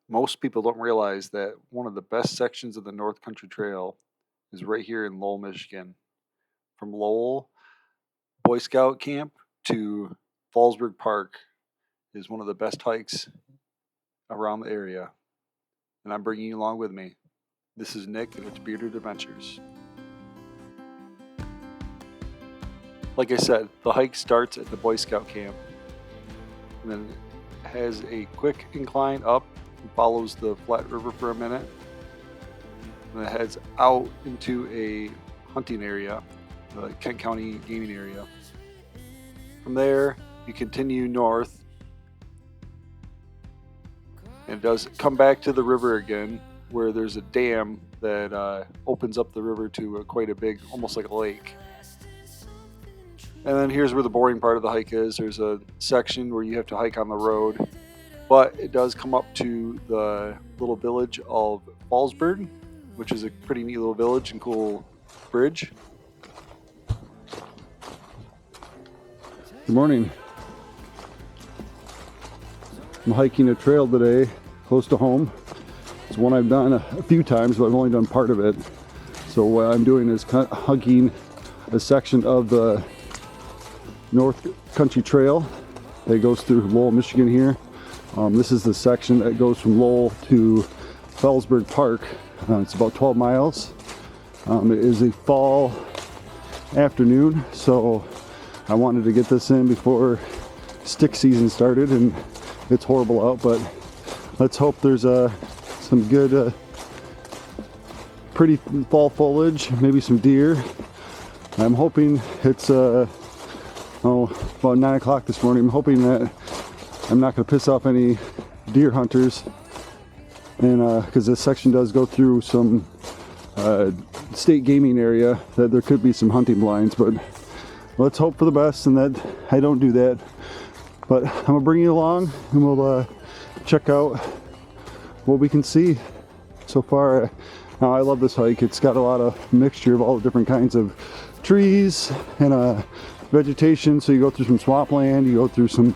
Most people don't realize that one of the best sections of the North Country Trail is right here in Lowell, Michigan. From Lowell Boy Scout Camp to Fallasburg Park is one of the best hikes around the area. And I'm bringing you along with me. This is Nick and it's Bearded Adventures. Like I said, the hike starts at the Boy Scout camp and then has a quick incline up and follows the flat river for a minute. And it heads out into a hunting area, the Kent County gaming area. From there, you continue north and it does come back to the river again, where there's a dam that opens up the river to quite a big, almost like a lake. And then here's where the boring part of the hike is. There's a section where you have to hike on the road, but it does come up to the little village of Fallasburg, which is a pretty neat little village and cool bridge. Good morning. I'm hiking a trail today close to home. It's one I've done a few times, but I've only done part of it. So what I'm doing is hiking a section of the North Country Trail that goes through Lowell, Michigan here. This is the section that goes from Lowell to Fallasburg Park. It's about 12 miles. It is a fall afternoon, so I wanted to get this in before stick season started, and it's horrible out, but let's hope there's some good pretty fall foliage, maybe some deer. I'm hoping it's about 9 o'clock this morning. I'm hoping that I'm not going to piss off any deer hunters, and because this section does go through some state gaming area, that there could be some hunting blinds, but let's hope for the best and that I don't do that. But I'm gonna bring you along and we'll check out what we can see so far. Now, I love this hike. It's got a lot of mixture of all the different kinds of trees and vegetation. So you go through some swampland, you go through some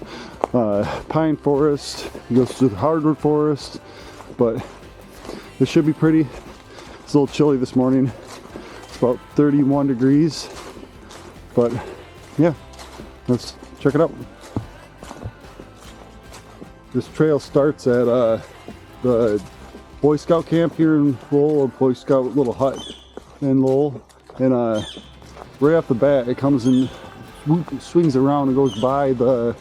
pine forest, you go through the hardwood forest, but it should be pretty. It's a little chilly this morning. It's about 31 degrees, but yeah, let's check it out. This trail starts at the Boy Scout camp here in Lowell, a Boy Scout little hut in Lowell, and right off the bat it comes and swings around and goes by the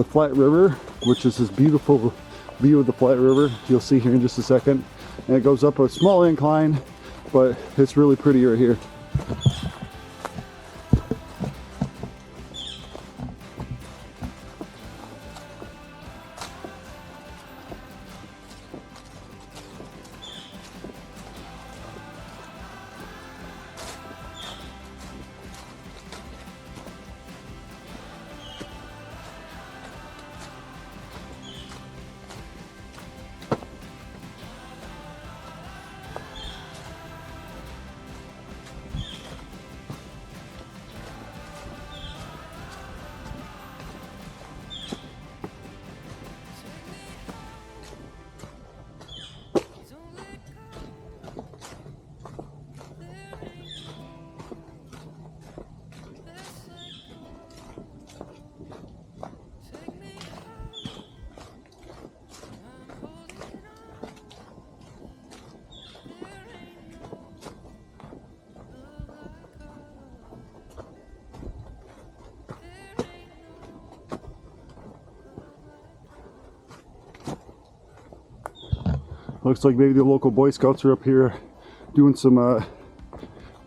Flat River, which is this beautiful view of the Flat River you'll see here in just a second, and it goes up a small incline, but it's really pretty right here. Looks like maybe the local Boy Scouts are up here doing some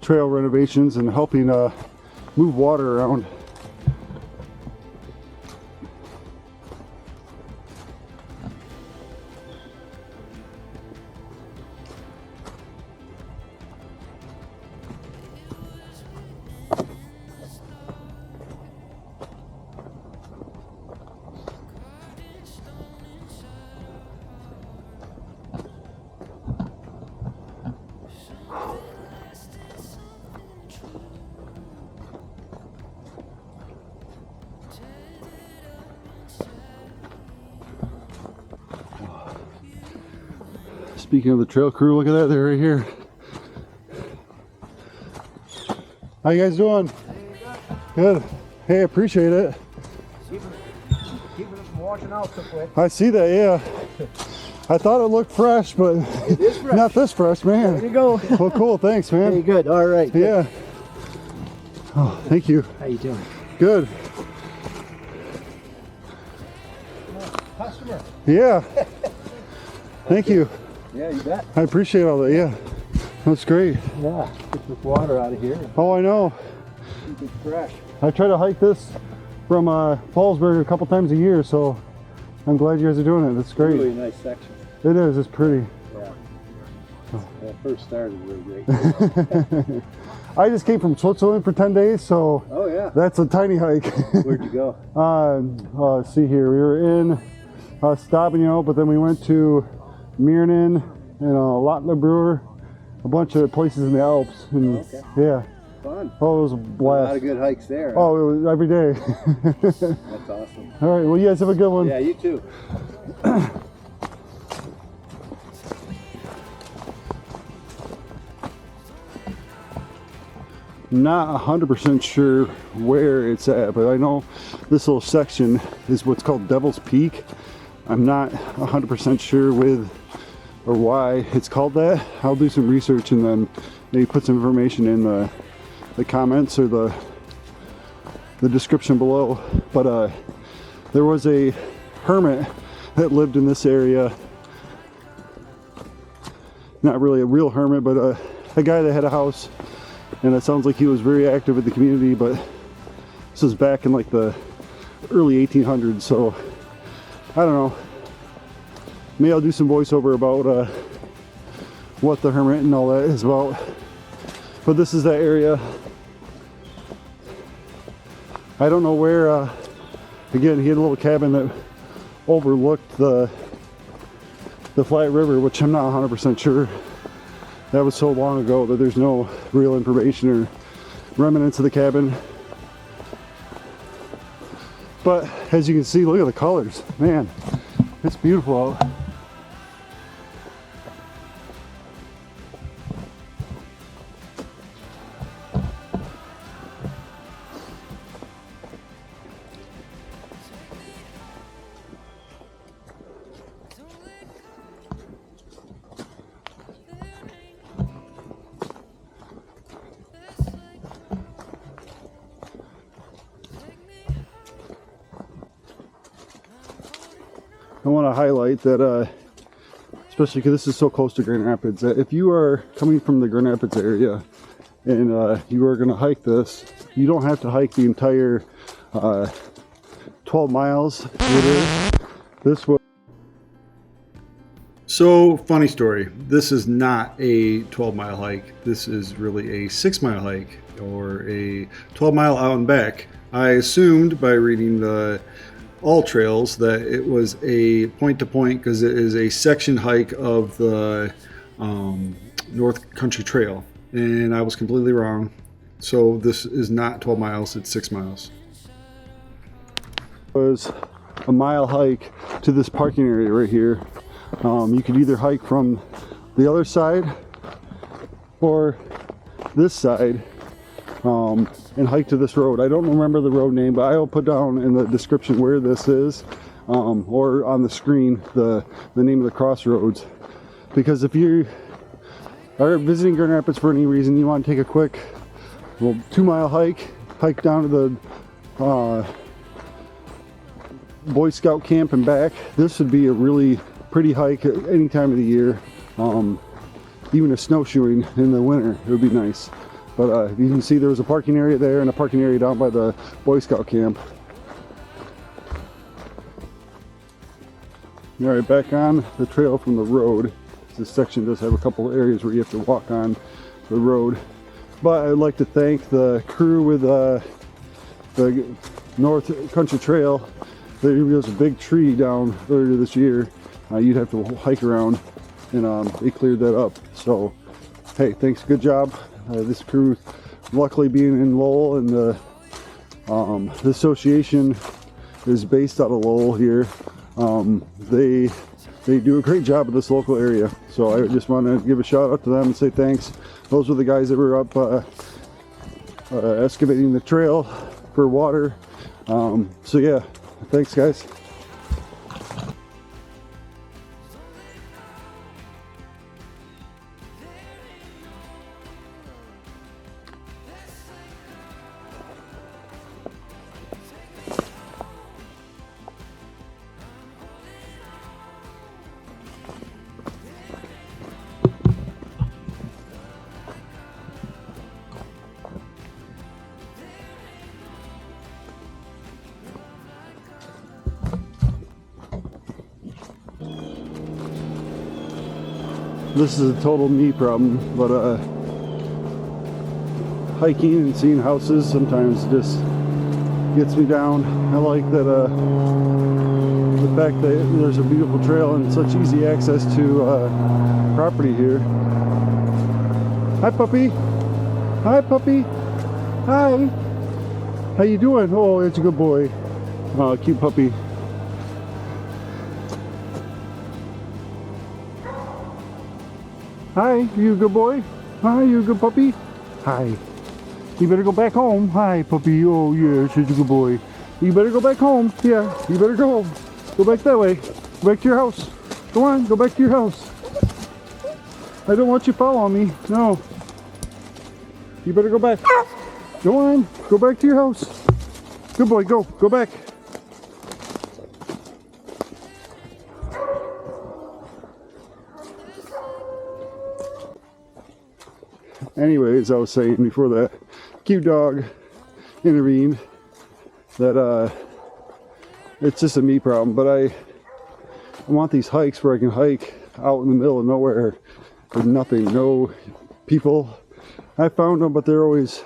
trail renovations and helping move water around. Speaking of the trail crew, look at that, they're right here. How you guys doing? Good. Hey, appreciate it. Keeping it from washing out so quick. I see that, yeah. I thought it looked fresh, but It is fresh. not this fresh, man. There you go. Well, cool, thanks, man. Hey, good. All right. Good. Yeah. Oh, thank you. How you doing? Good. Customer. Yeah. Thank you. Yeah, you bet. I appreciate all that, yeah. That's great. Yeah. Get this water out of here. Oh, I know. Keep it fresh. I try to hike this from Fallasburg a couple times a year, so I'm glad you guys are doing it. That's great. Really nice section. It is. It's pretty. Yeah. When I first started, really great. I just came from Switzerland for 10 days, so Oh, yeah. that's a tiny hike. Where'd you go? Let's see here. We were in Stabino, but then we went to Mirnen and Lotlebruer, a bunch of places in the Alps. And Okay. yeah. Fun. Oh, it was a A lot blast. of good hikes there. Oh, it was every day. That's awesome. All right. Well, you guys have a good one. Yeah, you too. Not 100% sure where it's at, but I know this little section is what's called Devil's Peak. I'm not 100% sure with or why it's called that. I'll do some research and then maybe put some information in the comments or the description below. But there was a hermit that lived in this area. Not really a real hermit, but a guy that had a house. And it sounds like he was very active in the community, but this was back in like the early 1800s, so I don't know. Maybe I'll do some voiceover about what the hermit and all that is about. But this is that area. I don't know where, again, he had a little cabin that overlooked the Flat River, which I'm not 100% sure. That was so long ago that there's no real information or remnants of the cabin. But as you can see, look at the colors. Man, it's beautiful out. I want to highlight that, especially because this is so close to Grand Rapids, that if you are coming from the Grand Rapids area and you are going to hike this, you don't have to hike the entire 12 miles. This was. So, funny story. This is not a 12-mile hike. This is really a 6-mile hike or a 12-mile out and back. I assumed by reading the All Trails that it was a point-to-point because it is a section hike of the North Country Trail, and I was completely wrong. So this is not 12 miles, it's 6 miles. It was a mile hike to this parking area right here. You could either hike from the other side or this side and hike to this road. I don't remember the road name, but I will put down in the description where this is, or on the screen the name of the crossroads. Because if you are visiting Grand Rapids for any reason, you want to take a quick 2-mile hike down to the Boy Scout camp and back, this would be a really pretty hike at any time of the year. Even a snowshoeing in the winter, it would be nice. But you can see there was a parking area there and a parking area down by the Boy Scout camp. All right, back on the trail from the road. This section does have a couple of areas where you have to walk on the road. But I'd like to thank the crew with the North Country Trail. There was a big tree down earlier this year. You'd have to hike around, and they cleared that up. So, hey, thanks, good job. This crew, luckily being in Lowell, and the association is based out of Lowell here. They they do a great job of this local area. So I just want to give a shout out to them and say thanks. Those were the guys that were up excavating the trail for water. So yeah, thanks guys. This is a total me problem, but hiking and seeing houses sometimes just gets me down. I like that the fact that there's a beautiful trail and such easy access to property here. Hi puppy! Hi puppy! Hi! How you doing? Oh, it's a good boy. Oh, cute puppy. Hi, you a good boy? Hi, you a good puppy? Hi. You better go back home. Hi, puppy. Oh, yeah, such a good boy. You better go back home. Yeah, you better go. Go back that way. Go back to your house. Go on, go back to your house. I don't want you following me. No. You better go back. Go on, go back to your house. Good boy, go. Go back. Anyways, I was saying before that cute dog intervened that it's just a me problem, but I want these hikes where I can hike out in the middle of nowhere with nothing, no people. I found them, but they're always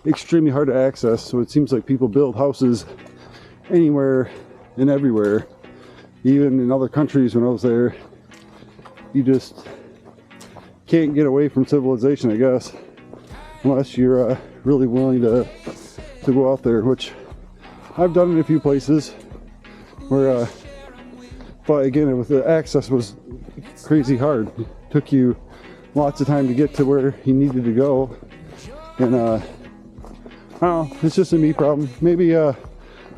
extremely hard to access, so it seems like people build houses anywhere and everywhere. Even in other countries when I was there, you just can't get away from civilization, I guess, unless you're really willing to go out there, which I've done in a few places where but again, with the access was crazy hard. It took you lots of time to get to where you needed to go, and I don't know, it's just a me problem. Maybe let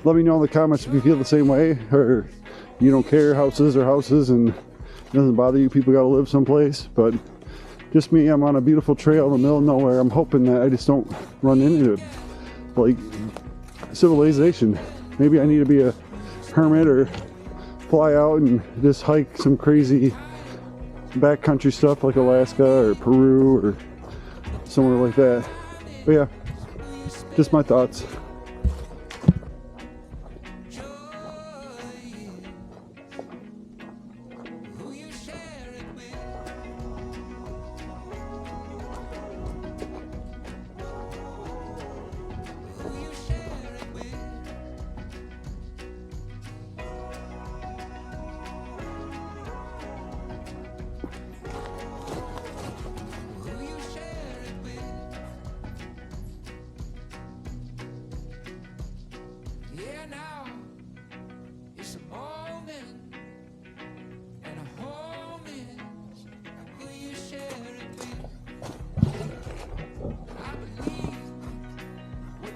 me know in the comments if you feel the same way, or you don't care, houses are houses and it doesn't bother you, people gotta live someplace. But just me, I'm on a beautiful trail in the middle of nowhere. I'm hoping that I just don't run into like civilization. Maybe I need to be a hermit or fly out and just hike some crazy backcountry stuff like Alaska or Peru or somewhere like that. But yeah, just my thoughts.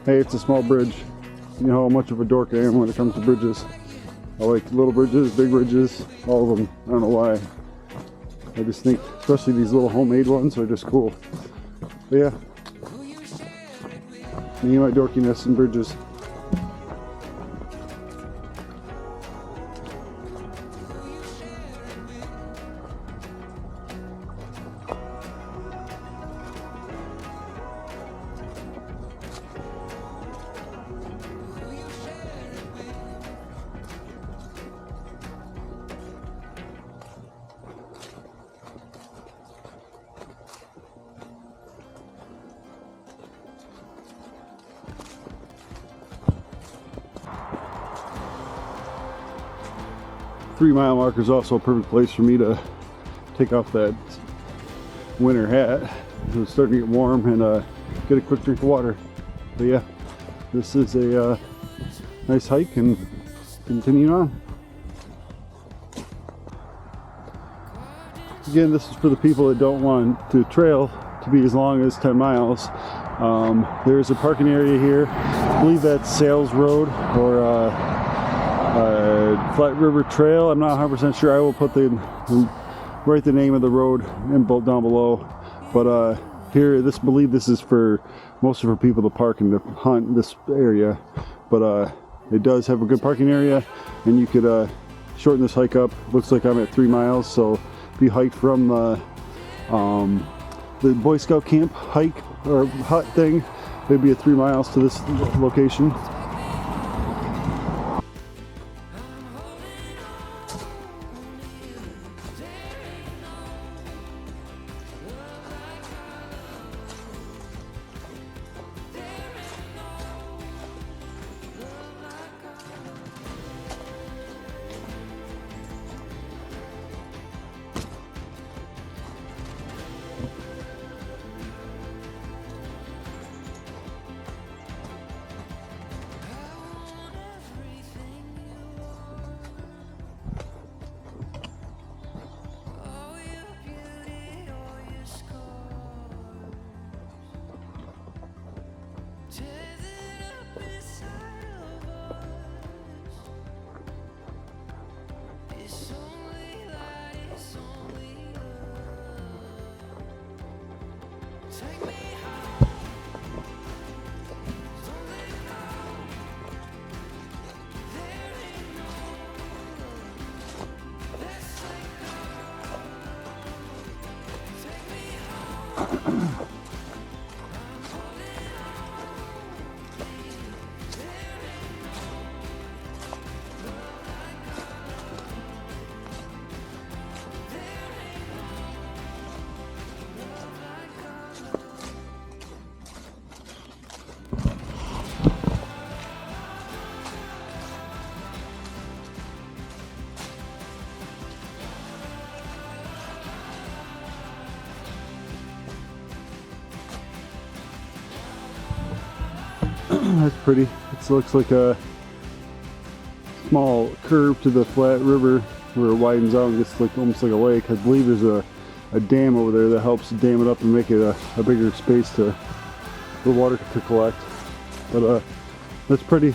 Hey, it's a small bridge. You know how much of a dork I am when it comes to bridges. I like little bridges, big bridges, all of them. I don't know why. I just think, especially these little homemade ones, are just cool. But yeah, me and my dorkiness and bridges. Three-mile marker is also a perfect place for me to take off that winter hat. It's starting to get warm and get a quick drink of water. But yeah, this is a nice hike and continue on. again, this is for the people that don't want the trail to be as long as 10 miles. There's a parking area here. I believe that's Sales Road or Flat River Trail. I'm not 100% sure. I will put write the name of the road in both down below. But here, believe this is for most of our people to park and to hunt this area. But it does have a good parking area, and you could shorten this hike up. Looks like I'm at 3 miles, so if you hike from the Boy Scout camp hike or hut thing, it'd be 3 miles to this location. That's pretty. It looks like a small curve to the flat river where it widens out and gets like almost like a lake. I believe there's a dam over there that helps dam it up and make it a bigger space for water to collect. But that's pretty.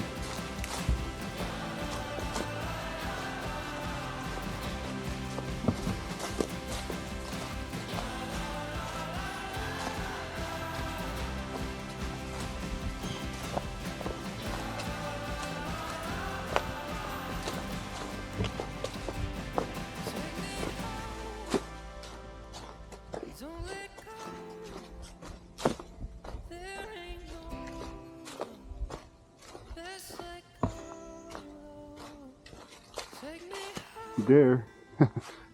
You dare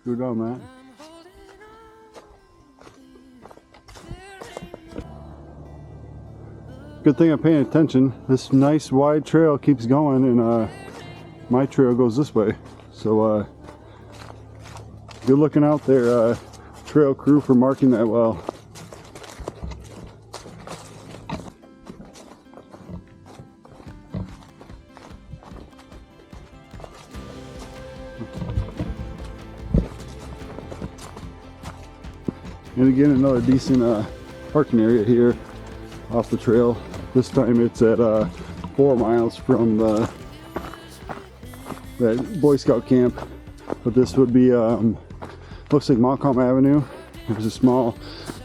go down that. Good thing I'm paying attention. This nice wide trail keeps going, and my trail goes this way. So good looking out there, trail crew, for marking that well. And again, another decent parking area here off the trail. This time it's at 4 miles from that Boy Scout camp. But this would be, looks like Montcalm Avenue. There's a small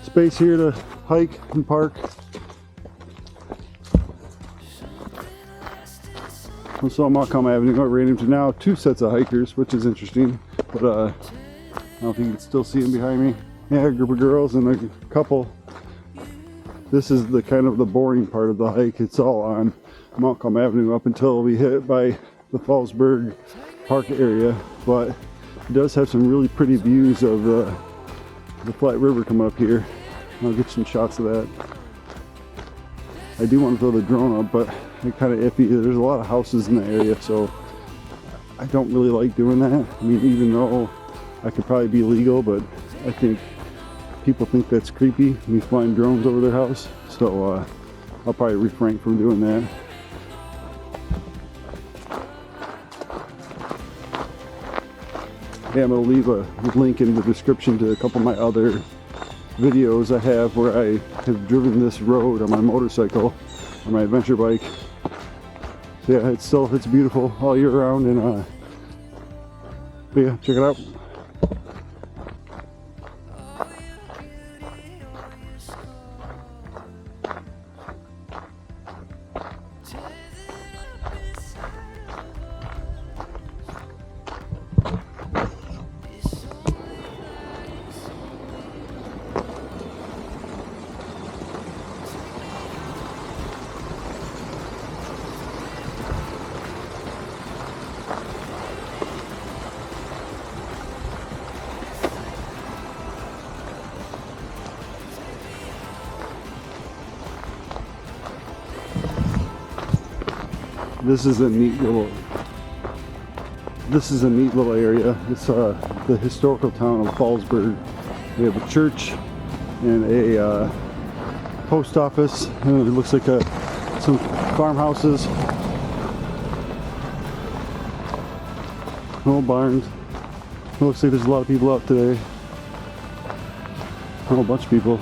space here to hike and park. So Montcalm Avenue, I ran into now 2 sets of hikers, which is interesting. But I don't think you can still see them behind me. Yeah, a group of girls and a couple. This is the kind of the boring part of the hike. It's all on Montcalm Avenue up until we hit by the Fallasburg Park area. But it does have some really pretty views of the Flat River coming up here. I'll get some shots of that. I do want to throw the drone up, but I'm kind of iffy. There's a lot of houses in the area, so I don't really like doing that. I mean, even though I could probably be legal, but I think people think that's creepy, me flying drones over their house, so I'll probably refrain from doing that. Yeah, I'm going to leave a link in the description to a couple of my other videos I have where I have driven this road on my motorcycle or my adventure bike. So yeah, it's beautiful all year round, and but yeah, check it out. This is a neat little area. It's the historical town of Fallasburg. We have a church and a post office, and it looks like some farmhouses, little barns. It looks like there's a lot of people out today. A whole bunch of people.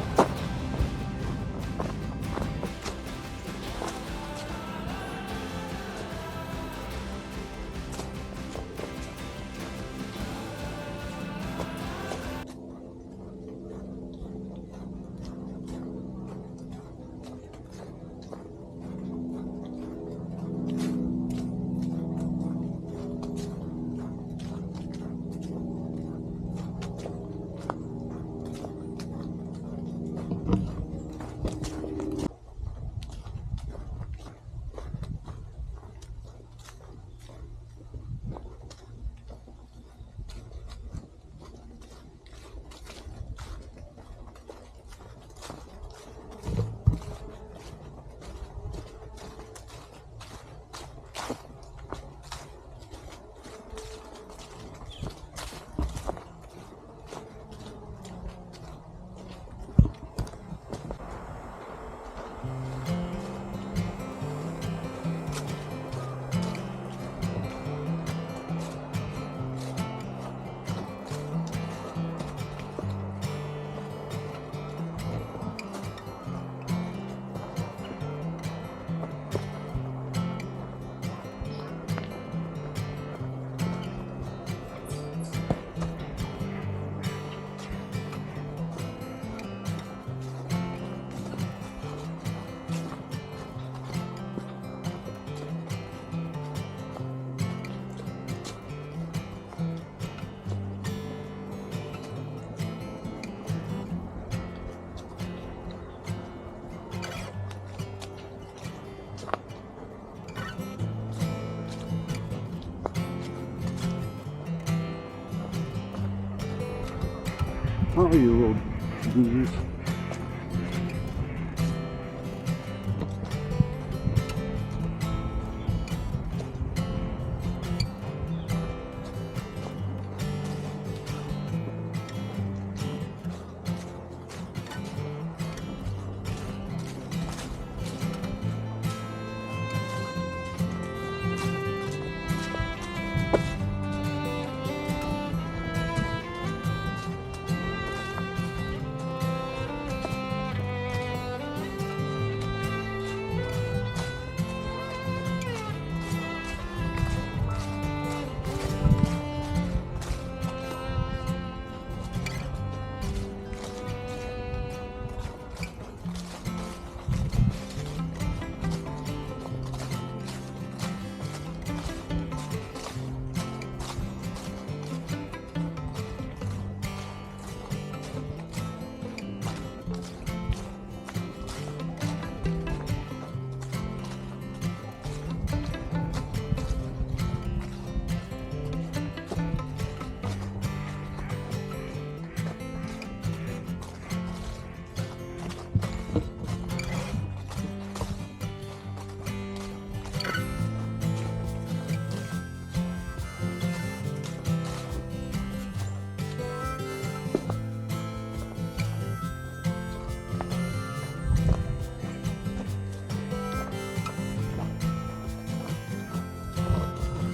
Oh, you little goozers.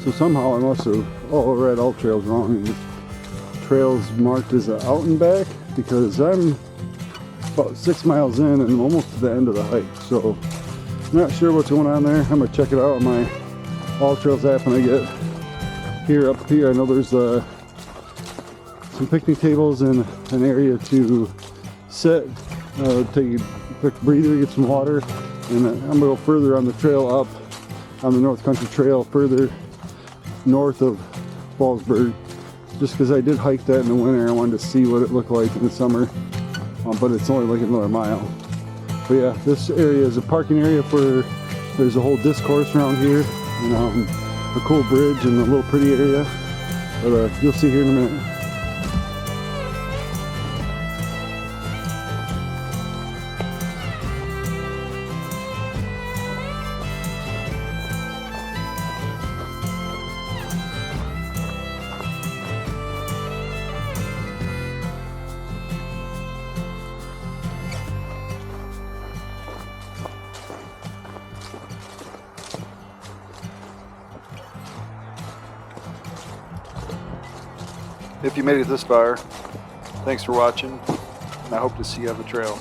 So somehow I must have read all trails wrong. trail's marked as a out and back because I'm about 6 miles in and I'm almost to the end of the hike. So I'm not sure what's going on there. I'm gonna check it out on my All Trails app when I get here. Up here, I know there's some picnic tables and an area to sit, take a quick breather, get some water, and I'm gonna go further on the trail up on the North Country Trail, further north of Fallasburg, just because I did hike that in the winter. I wanted to see what it looked like in the summer, but it's only like another mile. But yeah, this area is a parking area for, there's a whole disc course around here, and a cool bridge and a little pretty area, but you'll see here in a minute. If you made it this far, thanks for watching, and I hope to see you on the trail.